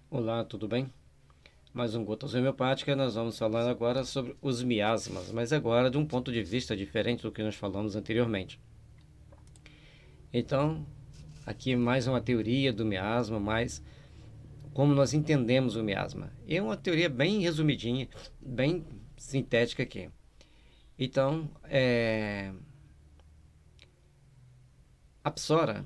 Olá, tudo bem? Mais um Gotas Homeopática. Nós vamos falar agora sobre os miasmas, mas agora de um ponto de vista diferente do que nós falamos anteriormente. Então, aqui mais uma teoria do miasma, mais como nós entendemos o miasma. É uma teoria bem resumidinha, bem sintética aqui. Então, a psora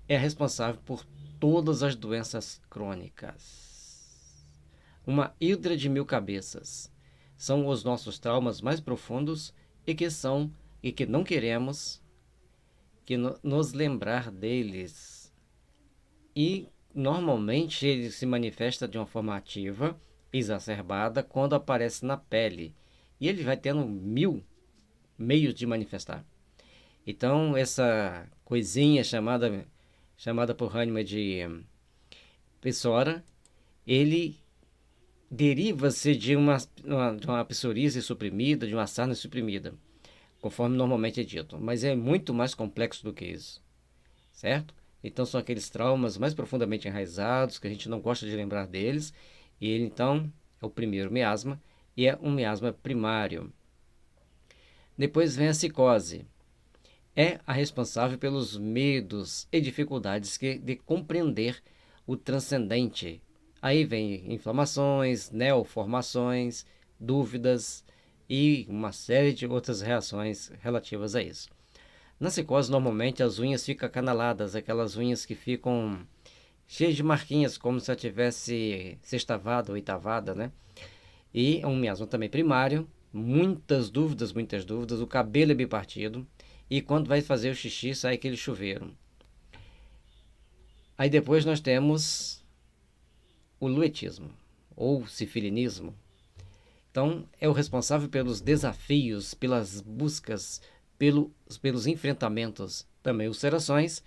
é responsável por todas as doenças crônicas. Uma hidra de mil cabeças. São os nossos traumas mais profundos e que não queremos nos lembrar deles. E normalmente ele se manifesta de uma forma ativa, exacerbada, quando aparece na pele. E ele vai tendo mil meios de manifestar. Então, essa coisinha chamada por Hahnemann de psora, ele deriva-se de uma psoríase suprimida, de uma sarna suprimida, conforme normalmente é dito. Mas é muito mais complexo do que isso, certo? Então são aqueles traumas mais profundamente enraizados, que a gente não gosta de lembrar deles, e ele então é o primeiro miasma, e é um miasma primário. Depois vem a psicose. É a responsável pelos medos e dificuldades de compreender o transcendente. Aí vem inflamações, neoformações, dúvidas e uma série de outras reações relativas a isso. Na psicose, normalmente as unhas ficam acanaladas, aquelas unhas que ficam cheias de marquinhas, como se ela tivesse sextavada ou oitavada, né? E é um miasma também primário, muitas dúvidas, o cabelo é bipartido, e quando vai fazer o xixi sai aquele chuveiro. Aí depois nós temos o luetismo, ou sifilinismo. Então, é o responsável pelos desafios, pelas buscas, pelos enfrentamentos. Também ulcerações,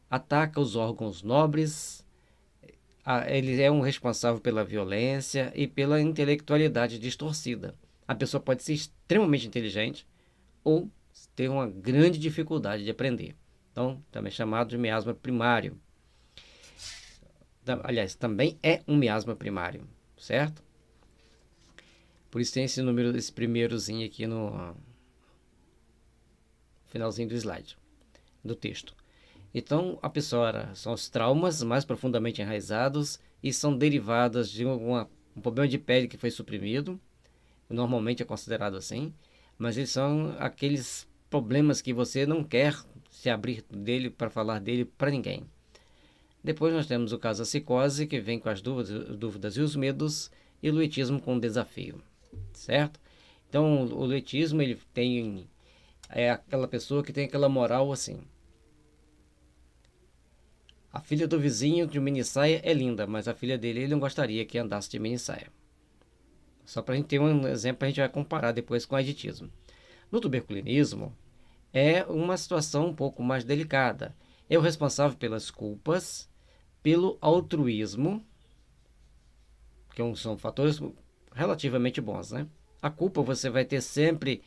ataca os órgãos nobres, ele é um responsável pela violência e pela intelectualidade distorcida. A pessoa pode ser extremamente inteligente ou ter uma grande dificuldade de aprender. Então, também é chamado de miasma primário. Aliás, também é um miasma primário, certo? Por isso tem esse número, esse primeirozinho aqui no finalzinho do slide, do texto. Então, a psora são os traumas mais profundamente enraizados e são derivadas de um problema de pele que foi suprimido, normalmente é considerado assim, mas eles são aqueles problemas que você não quer se abrir dele para falar dele para ninguém. Depois nós temos o caso da psicose, que vem com as dúvidas e os medos, e o luetismo com o desafio, certo? Então, o luetismo, ele é aquela pessoa que tem aquela moral assim: a filha do vizinho de minissaia é linda, mas a filha dele ele não gostaria que andasse de minissaia. Só para a gente ter um exemplo, a gente vai comparar depois com o aditismo. No tuberculinismo, é uma situação um pouco mais delicada. É o responsável pelas culpas, pelo altruísmo, que são fatores relativamente bons, né? A culpa você vai ter sempre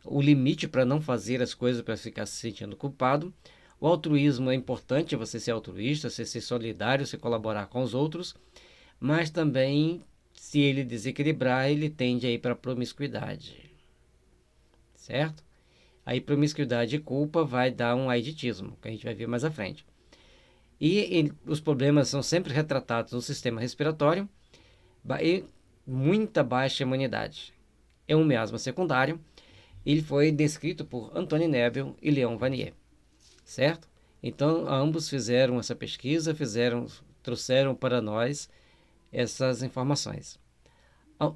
o limite para não fazer as coisas para ficar se sentindo culpado. O altruísmo é importante, você ser altruísta, você ser solidário, você colaborar com os outros, mas também, se ele desequilibrar, ele tende a ir para a promiscuidade, certo? Aí promiscuidade e culpa vai dar um aiditismo, que a gente vai ver mais à frente. E os problemas são sempre retratados no sistema respiratório e muita baixa imunidade. É um miasma secundário. Ele foi descrito por Anthony Nebel e Leon Vanier, certo? Então, ambos fizeram essa pesquisa, trouxeram para nós essas informações.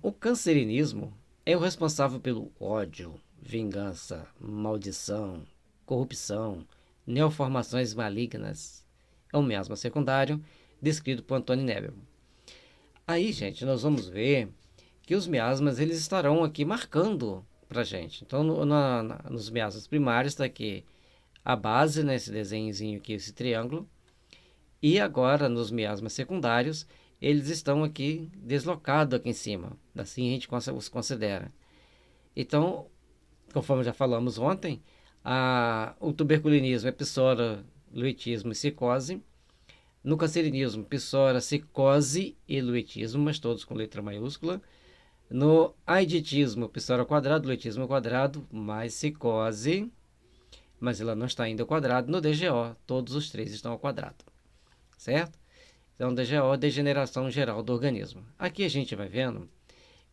O cancerinismo é o responsável pelo ódio, vingança, maldição, corrupção, neoformações malignas. É um miasma secundário descrito por Anthony Nebel. Aí, gente, nós vamos ver que os miasmas eles estarão aqui marcando para gente. Então, nos miasmas primários está aqui a base, nesse desenhozinho aqui, esse triângulo. E agora, nos miasmas secundários, eles estão aqui deslocados aqui em cima. Assim a gente os considera. Então, conforme já falamos ontem, o tuberculinismo é psora, luetismo e psicose. No cancerinismo, psora, psicose e luetismo, mas todos com letra maiúscula. No aiditismo, psora ao quadrado, luetismo ao quadrado, mais psicose, mas ela não está ainda ao quadrado. No DGO, todos os três estão ao quadrado, certo? Então, DGO, degeneração geral do organismo. Aqui a gente vai vendo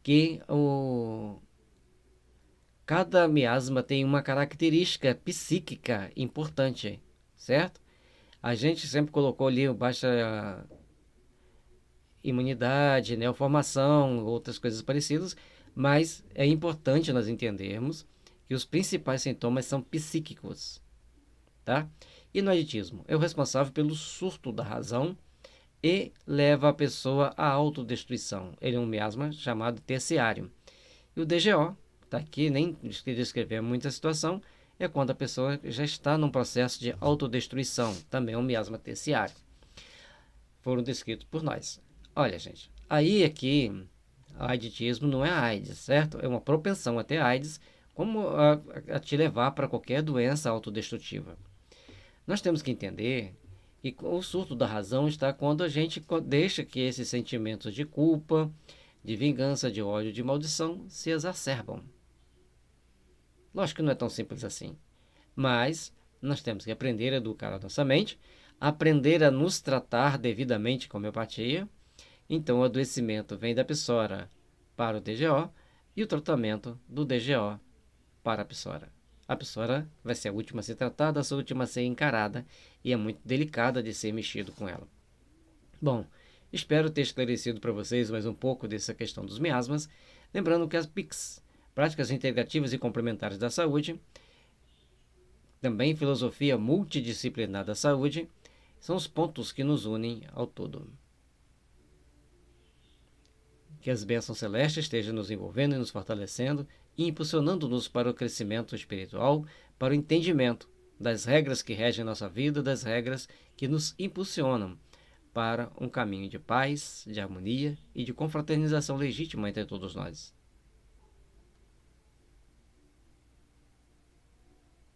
que cada miasma tem uma característica psíquica importante, certo? A gente sempre colocou ali baixa imunidade, neoformação, outras coisas parecidas, mas é importante nós entendermos que os principais sintomas são psíquicos, tá? E no aditismo, é o responsável pelo surto da razão e leva a pessoa à autodestruição. Ele é um miasma chamado terciário. E o DGO, tá aqui, nem descrever muita situação, é quando a pessoa já está num processo de autodestruição, também é um miasma terciário. Foram descritos por nós. Olha, gente, aí aqui, aiditismo não é AIDS, certo? É uma propensão a ter AIDS, como a te levar para qualquer doença autodestrutiva. Nós temos que entender que o surto da razão está quando a gente deixa que esses sentimentos de culpa, de vingança, de ódio, de maldição se exacerbam. Lógico que não é tão simples assim, mas nós temos que aprender a educar a nossa mente, aprender a nos tratar devidamente com homeopatia. Então, o adoecimento vem da psora para o DGO e o tratamento do DGO para a psora. A psora vai ser a última a ser tratada, a última a ser encarada e é muito delicada de ser mexido com ela. Bom, espero ter esclarecido para vocês mais um pouco dessa questão dos miasmas. Lembrando que as PICs, Práticas Integrativas e Complementares da Saúde, também filosofia multidisciplinar da saúde, são os pontos que nos unem ao todo. Que as bênçãos celestes estejam nos envolvendo e nos fortalecendo e impulsionando-nos para o crescimento espiritual, para o entendimento das regras que regem nossa vida, das regras que nos impulsionam para um caminho de paz, de harmonia e de confraternização legítima entre todos nós.